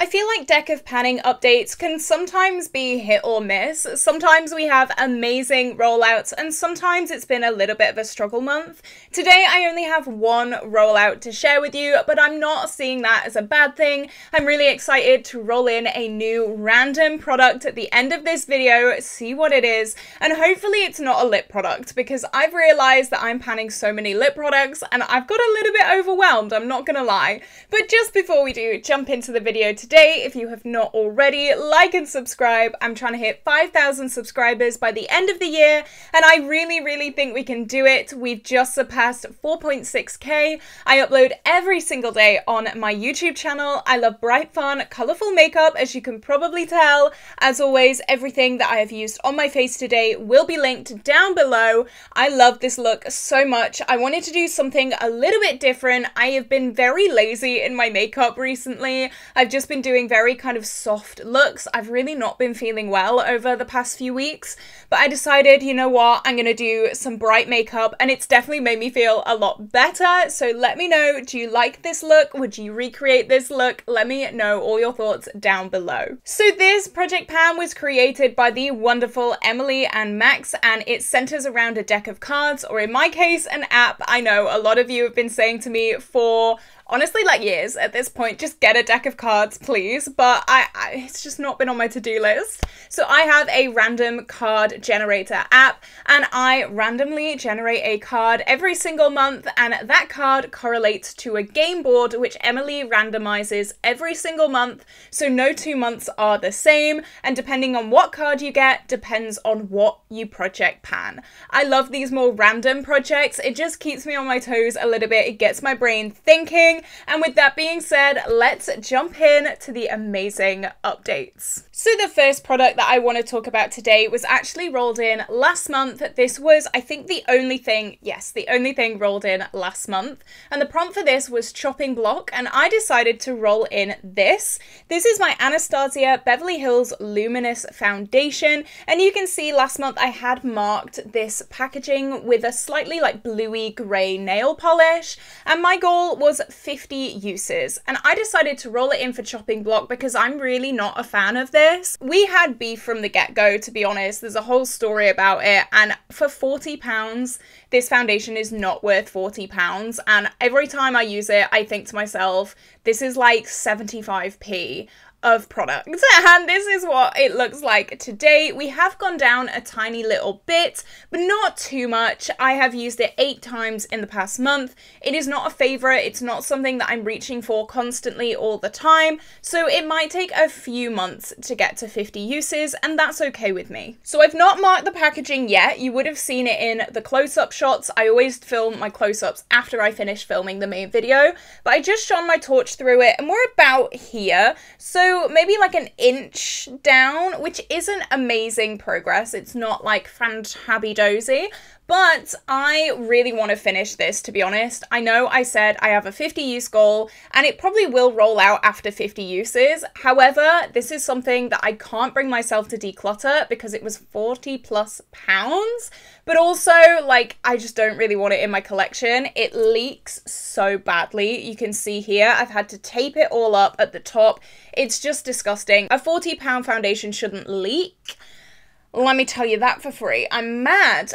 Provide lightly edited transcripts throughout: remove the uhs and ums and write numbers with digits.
I feel like deck of panning updates can sometimes be hit or miss. Sometimes we have amazing rollouts and sometimes it's been a little bit of a struggle month. Today I only have one rollout to share with you, but I'm not seeing that as a bad thing. I'm really excited to roll in a new random product at the end of this video, see what it is, and hopefully it's not a lip product because I've realized that I'm panning so many lip products and I've got a little bit overwhelmed, I'm not gonna lie. But just before we do jump into the video today, if you have not already, like and subscribe. I'm trying to hit 5,000 subscribers by the end of the year, and I really think we can do it. We've just surpassed 4.6k. I upload every single day on my YouTube channel. I love bright, fun, colourful makeup, as you can probably tell. As always, everything that I have used on my face today will be linked down below. I love this look so much. I wanted to do something a little bit different. I have been very lazy in my makeup recently. I've just been doing very kind of soft looks. I've really not been feeling well over the past few weeks, but I decided, you know what, I'm gonna do some bright makeup and it's definitely made me feel a lot better. So let me know, do you like this look? Would you recreate this look? Let me know all your thoughts down below. So this project pan was created by the wonderful Emily and Max, and it centers around a deck of cards, or in my case, an app. I know a lot of you have been saying to me for honestly like years at this point, just get a deck of cards please, but it's just not been on my to-do list. So I have a random card generator app and I randomly generate a card every single month, and that card correlates to a game board which Emily randomizes every single month, so no 2 months are the same, and depending on what card you get depends on what you project pan. I love these more random projects. It just keeps me on my toes a little bit. It gets my brain thinking. And with that being said, let's jump in to the amazing updates. So the first product that I want to talk about today was actually rolled in last month. This was, I think, the only thing rolled in last month. And the prompt for this was chopping block, and I decided to roll in this. This is my Anastasia Beverly Hills Luminous foundation. And you can see last month I had marked this packaging with a slightly like bluey grey nail polish. And my goal was 50 uses, and I decided to roll it in for chopping block because I'm really not a fan of this. We had beef from the get-go, to be honest. There's a whole story about it, and for £40 this foundation is not worth £40, and every time I use it I think to myself, this is like 75p of product, and this is what it looks like today. We have gone down a tiny little bit, but not too much. I have used it 8 times in the past month. It is not a favorite. It's not something that I'm reaching for constantly all the time, so it might take a few months to get to 50 uses, and that's okay with me. So I've not marked the packaging yet. You would have seen it in the close-up shots. I always film my close-ups after I finish filming the main video, but I just shone my torch through it and we're about here. So maybe like an inch down, which isn't amazing progress. It's not like fantabby-dozy, but I really want to finish this, to be honest. I know I said I have a 50 use goal and it probably will roll out after 50 uses. However, this is something that I can't bring myself to declutter because it was £40+ but also like I just don't really want it in my collection. It leaks so badly. You can see here I've had to tape it all up at the top. It's just disgusting. A £40 foundation shouldn't leak. Let me tell you that for free. I'm mad.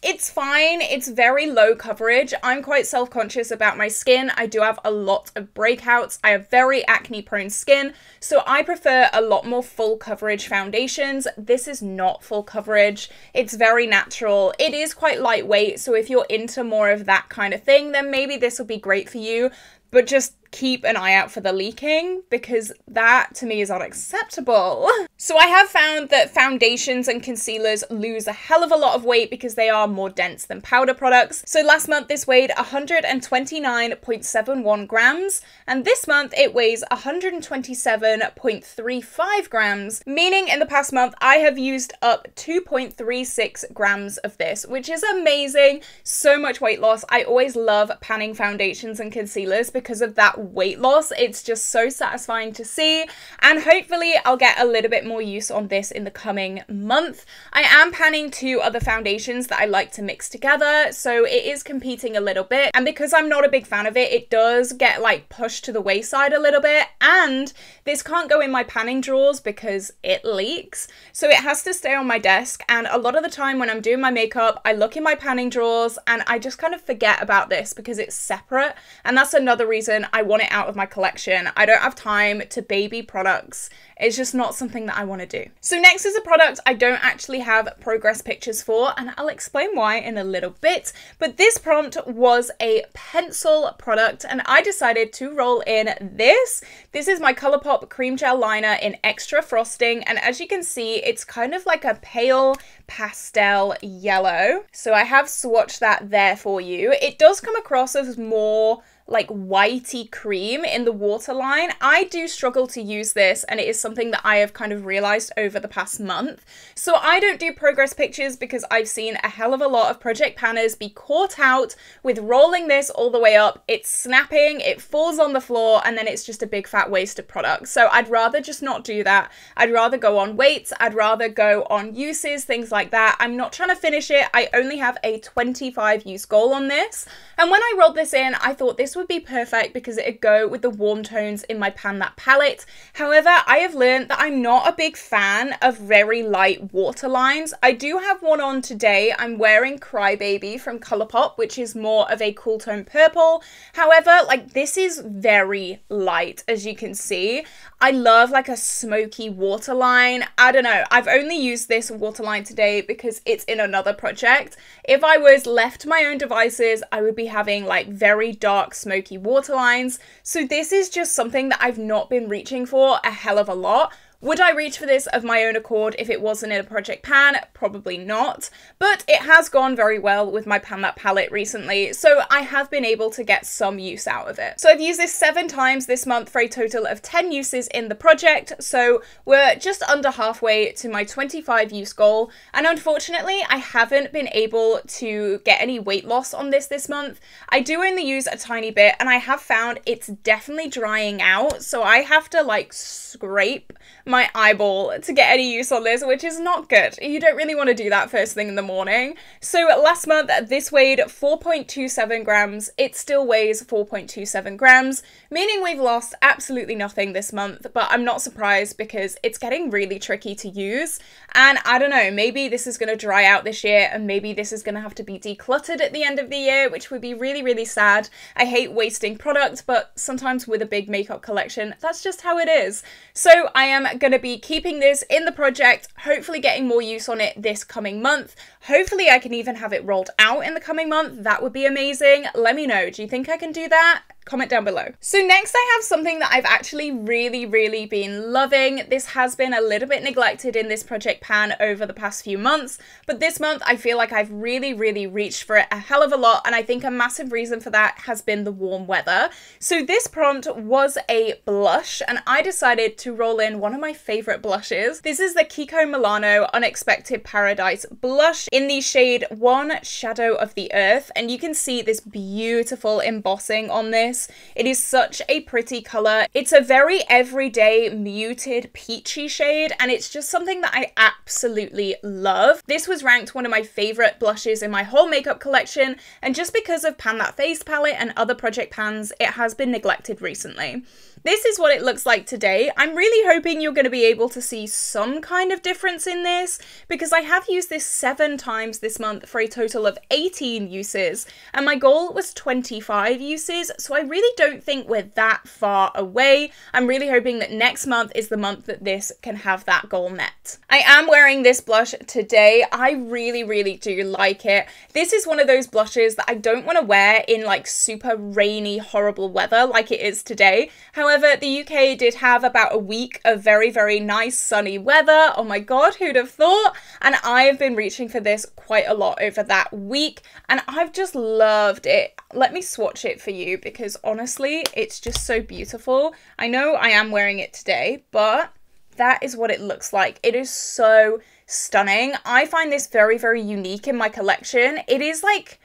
It's fine. It's very low coverage. I'm quite self-conscious about my skin. I do have a lot of breakouts. I have very acne-prone skin, so I prefer a lot more full coverage foundations. This is not full coverage. It's very natural. It is quite lightweight, so if you're into more of that kind of thing, then maybe this will be great for you. But just keep an eye out for the leaking, because that to me is unacceptable. So I have found that foundations and concealers lose a hell of a lot of weight because they are more dense than powder products. So last month this weighed 129.71 grams, and this month it weighs 127.35 grams, meaning in the past month I have used up 2.36 grams of this, which is amazing. So much weight loss. I always love panning foundations and concealers because of that that weight loss. It's just so satisfying to see, and hopefully I'll get a little bit more use on this in the coming month. I am panning 2 other foundations that I like to mix together, so it is competing a little bit, and because I'm not a big fan of it, it does get like pushed to the wayside a little bit, and this can't go in my panning drawers because it leaks, so it has to stay on my desk. And a lot of the time when I'm doing my makeup, I look in my panning drawers and I just kind of forget about this because it's separate, and that's another reason I want it out of my collection. I don't have time to baby products. It's just not something that I want to do. So next is a product I don't actually have progress pictures for, and I'll explain why in a little bit. But this prompt was a pencil product, and I decided to roll in this. This is my Colourpop Cream Gel Liner in Extra Frosting, and as you can see, it's kind of like a pale pastel yellow. So I have swatched that there for you. It does come across as more like whitey cream in the waterline. I do struggle to use this, and it is something that I have kind of realized over the past month. So I don't do progress pictures because I've seen a hell of a lot of project panners be caught out with rolling this all the way up. It's snapping, it falls on the floor, and then it's just a big fat waste of product. So I'd rather just not do that. I'd rather go on weights, I'd rather go on uses, things like that. I'm not trying to finish it. I only have a 25 use goal on this. And when I rolled this in, I thought this would be perfect because it'd go with the warm tones in my Pan That palette. However, I have learned that I'm not a big fan of very light waterlines. I do have one on today. I'm wearing Crybaby from Colourpop, which is more of a cool tone purple. However, like this is very light, as you can see. I love like a smoky waterline. I don't know. I've only used this waterline today because it's in another project. If I was left to my own devices, I would be having like very dark smoky waterlines. So this is just something that I've not been reaching for a hell of a lot. Would I reach for this of my own accord if it wasn't in a project pan? Probably not, but it has gone very well with my Pan That palette recently, so I have been able to get some use out of it. So I've used this 7 times this month for a total of 10 uses in the project, so we're just under halfway to my 25 use goal, and unfortunately I haven't been able to get any weight loss on this month. I do only use a tiny bit, and I have found it's definitely drying out, so I have to like scrape my eyeball to get any use on this, which is not good. You don't really want to do that first thing in the morning. So last month this weighed 4.27 grams. It still weighs 4.27 grams, meaning we've lost absolutely nothing this month, but I'm not surprised because it's getting really tricky to use. And I don't know, maybe this is going to dry out this year, and maybe this is going to have to be decluttered at the end of the year, which would be really, really sad. I hate wasting product, but sometimes with a big makeup collection, that's just how it is. So I am going to be keeping this in the project, hopefully getting more use on it this coming month. Hopefully I can even have it rolled out in the coming month. That would be amazing. Let me know. Do you think I can do that? Comment down below. So next I have something that I've actually really been loving. This has been a little bit neglected in this project pan over the past few months, but this month I feel like I've really reached for it a hell of a lot, and I think a massive reason for that has been the warm weather. So this prompt was a blush, and I decided to roll in one of my favorite blushes. This is the Kiko Milano Unexpected Paradise blush in the shade One Shadow of the Earth, and you can see this beautiful embossing on this. It is such a pretty color. It's a very everyday muted peachy shade, and it's just something that I absolutely love. This was ranked one of my favorite blushes in my whole makeup collection, and just because of Pan That Face palette and other project pans, it has been neglected recently. This is what it looks like today. I'm really hoping you're going to be able to see some kind of difference in this, because I have used this 7 times this month for a total of 18 uses, and my goal was 25 uses, so I really don't think we're that far away. I'm really hoping that next month is the month that this can have that goal met. I am wearing this blush today. I really do like it. This is one of those blushes that I don't want to wear in like super rainy, horrible weather like it is today. However, the UK did have about a week of very nice sunny weather. Oh my god, who'd have thought? And I have been reaching for this quite a lot over that week, and I've just loved it. Let me swatch it for you because honestly, it's just so beautiful. I know I am wearing it today, but that is what it looks like. It is so stunning. I find this very unique in my collection. It is like,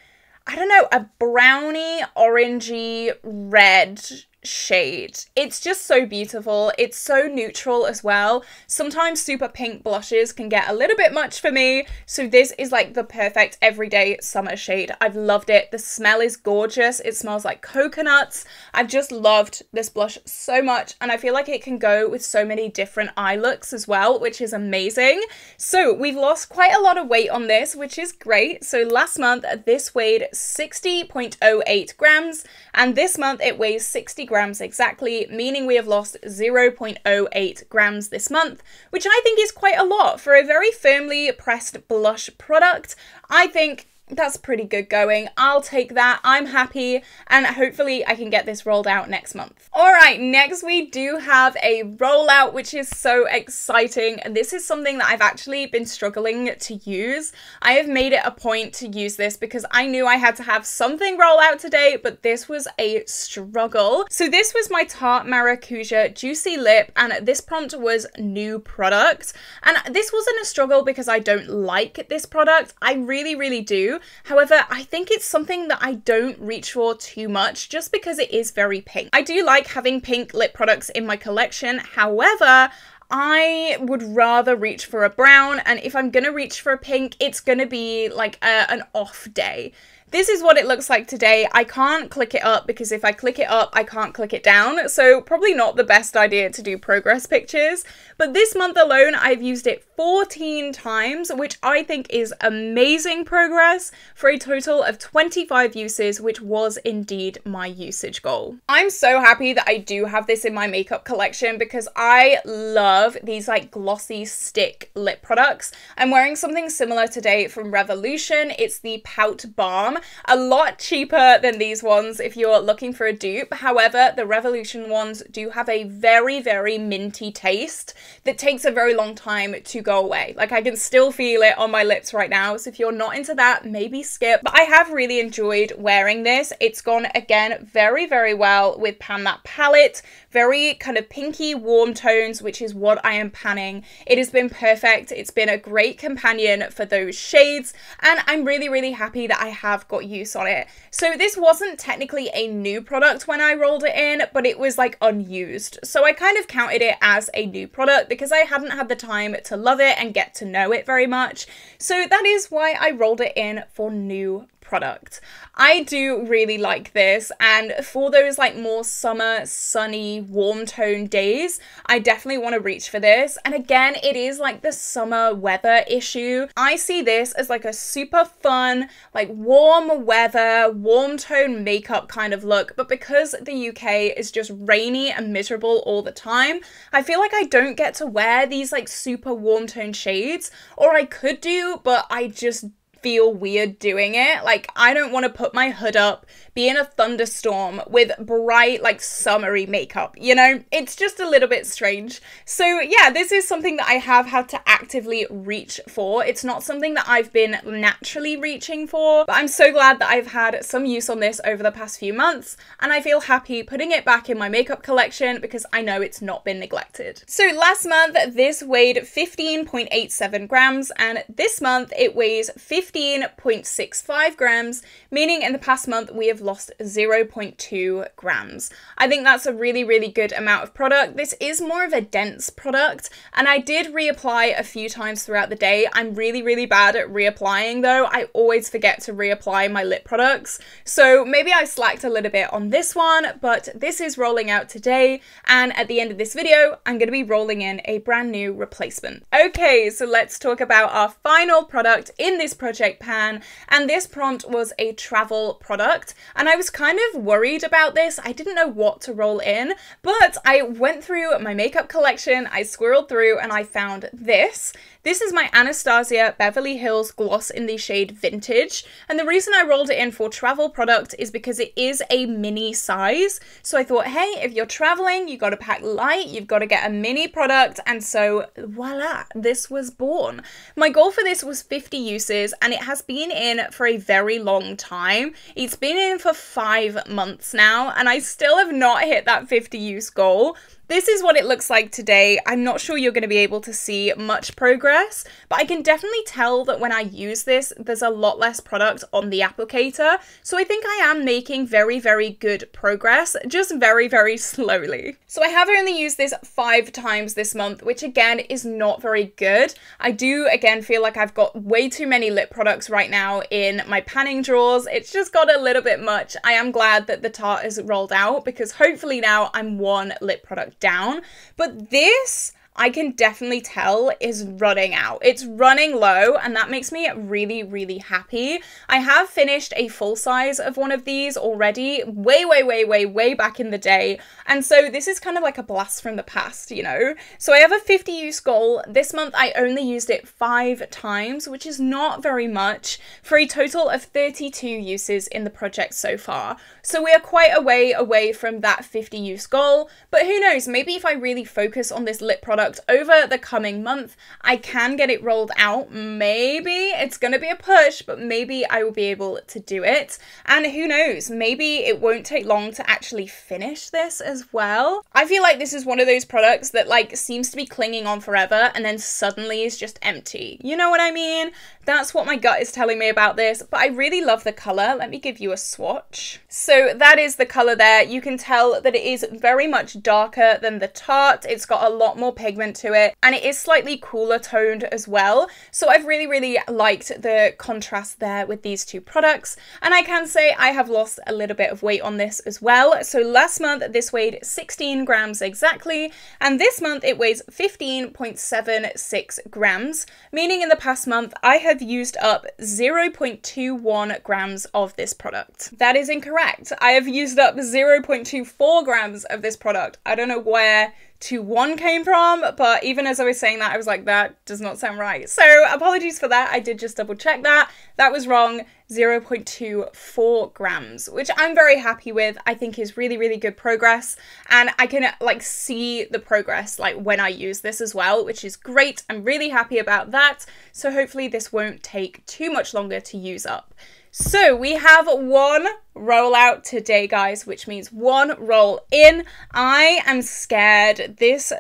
I don't know, a browny, orangey, red shade. It's just so beautiful. It's so neutral as well. Sometimes super pink blushes can get a little bit much for me, so this is like the perfect everyday summer shade. I've loved it. The smell is gorgeous. It smells like coconuts. I've just loved this blush so much, and I feel like it can go with so many different eye looks as well, which is amazing. So we've lost quite a lot of weight on this, which is great. So last month this weighed 60.08 grams, and this month it weighs 60 grams exactly, meaning we have lost 0.08 grams this month, which I think is quite a lot for a very firmly pressed blush product. I think that's pretty good going. I'll take that. I'm happy, and hopefully I can get this rolled out next month. All right, next we do have a rollout, which is so exciting. And this is something that I've actually been struggling to use. I have made it a point to use this because I knew I had to have something roll out today, but this was a struggle. So this was my Tarte Maracuja Juicy Lip, and this prompt was new product. And this wasn't a struggle because I don't like this product. I really, really do. However, I think it's something that I don't reach for too much just because it is very pink. I do like having pink lip products in my collection. However, I would rather reach for a brown, and if I'm gonna reach for a pink, it's gonna be like an off day. This is what it looks like today. I can't click it up because if I click it up, I can't click it down. So probably not the best idea to do progress pictures. But this month alone, I've used it 14 times, which I think is amazing progress for a total of 25 uses, which was indeed my usage goal. I'm so happy that I do have this in my makeup collection because I love these like glossy stick lip products. I'm wearing something similar today from Revolution. It's the Pout Balm. A lot cheaper than these ones if you're looking for a dupe. However, the Revolution ones do have a very, very minty taste that takes a very long time to go away. Like, I can still feel it on my lips right now, so if you're not into that, maybe skip. But I have really enjoyed wearing this. It's gone, again, very, very well with Pan That palette. Very kind of pinky warm tones, which is what I am panning. It has been perfect. It's been a great companion for those shades, and I'm really, really happy that I have got use on it. So this wasn't technically a new product when I rolled it in, but it was like unused. So I kind of counted it as a new product because I hadn't had the time to love it and get to know it very much. So that is why I rolled it in for new product. I do really like this, and for those like more summer, sunny, warm tone days, I definitely want to reach for this. And again, it is like the summer weather issue. I see this as like a super fun, like warm weather, warm tone makeup kind of look, but because the UK is just rainy and miserable all the time, I feel like I don't get to wear these like super warm tone shades, or I could do, but I just feel weird doing it. Like, I don't want to put my hood up, be in a thunderstorm with bright, like, summery makeup, you know? It's just a little bit strange. So yeah, this is something that I have had to actively reach for. It's not something that I've been naturally reaching for, but I'm so glad that I've had some use on this over the past few months, and I feel happy putting it back in my makeup collection because I know it's not been neglected. So last month, this weighed 15.87 grams, and this month it weighs 15.65 grams, meaning in the past month we have lost 0.2 grams. I think that's a really, really good amount of product. This is more of a dense product, and I did reapply a few times throughout the day. I'm really, really bad at reapplying though. I always forget to reapply my lip products, so maybe I slacked a little bit on this one, but this is rolling out today, and at the end of this video, I'm going to be rolling in a brand new replacement. Okay, so let's talk about our final product in this project pan, and this prompt was a travel product, and I was kind of worried about this. I didn't know what to roll in, but I went through my makeup collection, I squirreled through, and I found this. This is my Anastasia Beverly Hills gloss in the shade Vintage, and the reason I rolled it in for travel product is because it is a mini size. So I thought, hey, if you're traveling, you got to pack light, you've got to get a mini product, and so voila, this was born. My goal for this was 50 uses, and it has been in for a very long time. It's been in for 5 months now, and I still have not hit that 50 use goal. This is what it looks like today. I'm not sure you're going to be able to see much progress, but I can definitely tell that when I use this, there's a lot less product on the applicator. So I think I am making very, very good progress, just very, very slowly. So I have only used this 5 times this month, which again is not very good. I do again feel like I've got way too many lip products right now in my panning drawers. It's just got a little bit much. I am glad that the Tarte is rolled out because hopefully now I'm 1 lip product down. But this, I can definitely tell, is running out. It's running low, and that makes me really, really happy. I have finished a full size of one of these already way back in the day, and so this is kind of like a blast from the past, you know? So I have a 50 use goal. This month I only used it 5 times, which is not very much, for a total of 32 uses in the project so far. So we are quite a way away from that 50 use goal, but who knows, maybe if I really focus on this lip product over the coming month, I can get it rolled out. Maybe it's gonna be a push, but maybe I will be able to do it. And who knows, maybe it won't take long to actually finish this as well. I feel like this is one of those products that like seems to be clinging on forever and then suddenly is just empty. You know what I mean? That's what my gut is telling me about this, but I really love the color. Let me give you a swatch. So that is the color there. You can tell that it is very much darker than the Tarte. It's got a lot more pigment to it, and it is slightly cooler toned as well. So I've really, really liked the contrast there with these 2 products. And I can say I have lost a little bit of weight on this as well. So last month this weighed 16 grams exactly, and this month it weighs 15.76 grams, meaning in the past month I have used up 0.21 grams of this product. That is incorrect. I have used up 0.24 grams of this product. I don't know where 2.1 came from, but even as I was saying that, I was like, that does not sound right. So apologies for that. I did just double check that. That was wrong. 0.24 grams, which I'm very happy with. I think is really, really good progress. And I can like see the progress like when I use this as well, which is great. I'm really happy about that. So hopefully this won't take too much longer to use up. So we have 1 rollout today, guys, which means 1 roll in. I am scared. This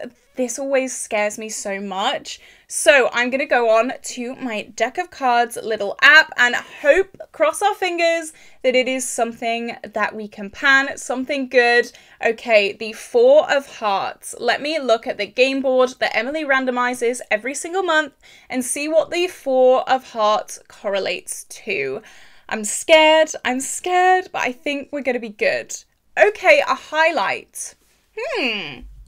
always scares me so much. So I'm going to go on to my deck of cards little app and hope, cross our fingers, that it is something that we can pan, something good. Okay, the 4 of Hearts. Let me look at the game board that Emily randomizes every single month and see what the 4 of Hearts correlates to. I'm scared, but I think we're going to be good. Okay, a highlight.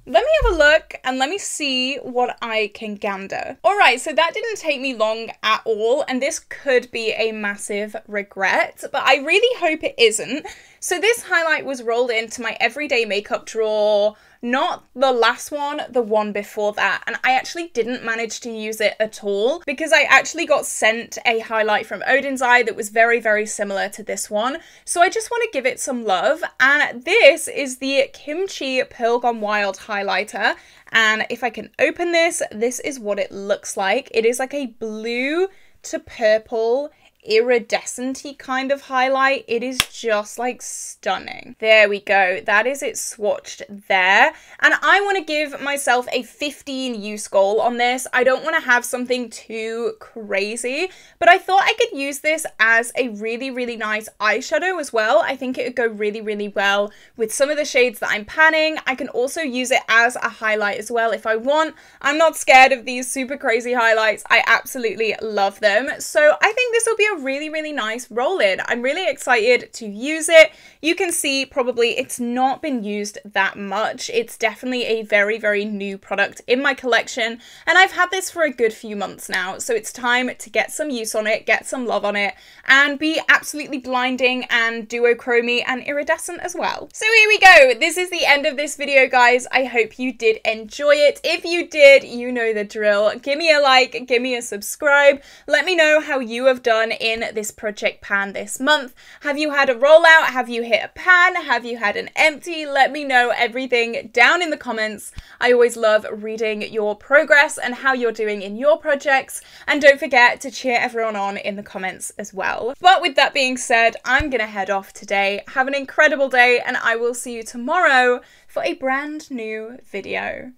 Let me have a look and let me see what I can gander. All right, so that didn't take me long at all, and this could be a massive regret, but I really hope it isn't. So this highlight was rolled into my everyday makeup drawer, not the last one, the one before that. And I actually didn't manage to use it at all because I actually got sent a highlight from Odin's Eye that was very, very similar to this one. So I just want to give it some love. And this is the Kimchi Pearl Gone Wild highlighter. And if I can open this, this is what it looks like. It is like a blue to purple iridescent-y kind of highlight. It is just like stunning. There we go. That is it swatched there. And I want to give myself a 15 use goal on this. I don't want to have something too crazy, but I thought I could use this as a really, really nice eyeshadow as well. I think it would go really, really well with some of the shades that I'm panning. I can also use it as a highlight as well if I want. I'm not scared of these super crazy highlights. I absolutely love them. So I think this will be a really, really nice roll-in. I'm really excited to use it. You can see probably it's not been used that much. It's definitely a very, very new product in my collection, and I've had this for a good few months now, so it's time to get some use on it, get some love on it, and be absolutely blinding and duochromy and iridescent as well. So here we go. This is the end of this video, guys. I hope you did enjoy it. If you did, you know the drill. Give me a like, give me a subscribe. Let me know how you have done in this project pan this month? Have you had a rollout? Have you hit a pan? Have you had an empty? Let me know everything down in the comments. I always love reading your progress and how you're doing in your projects. And don't forget to cheer everyone on in the comments as well. But with that being said, I'm gonna head off today. Have an incredible day, and I will see you tomorrow for a brand new video.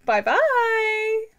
Bye bye!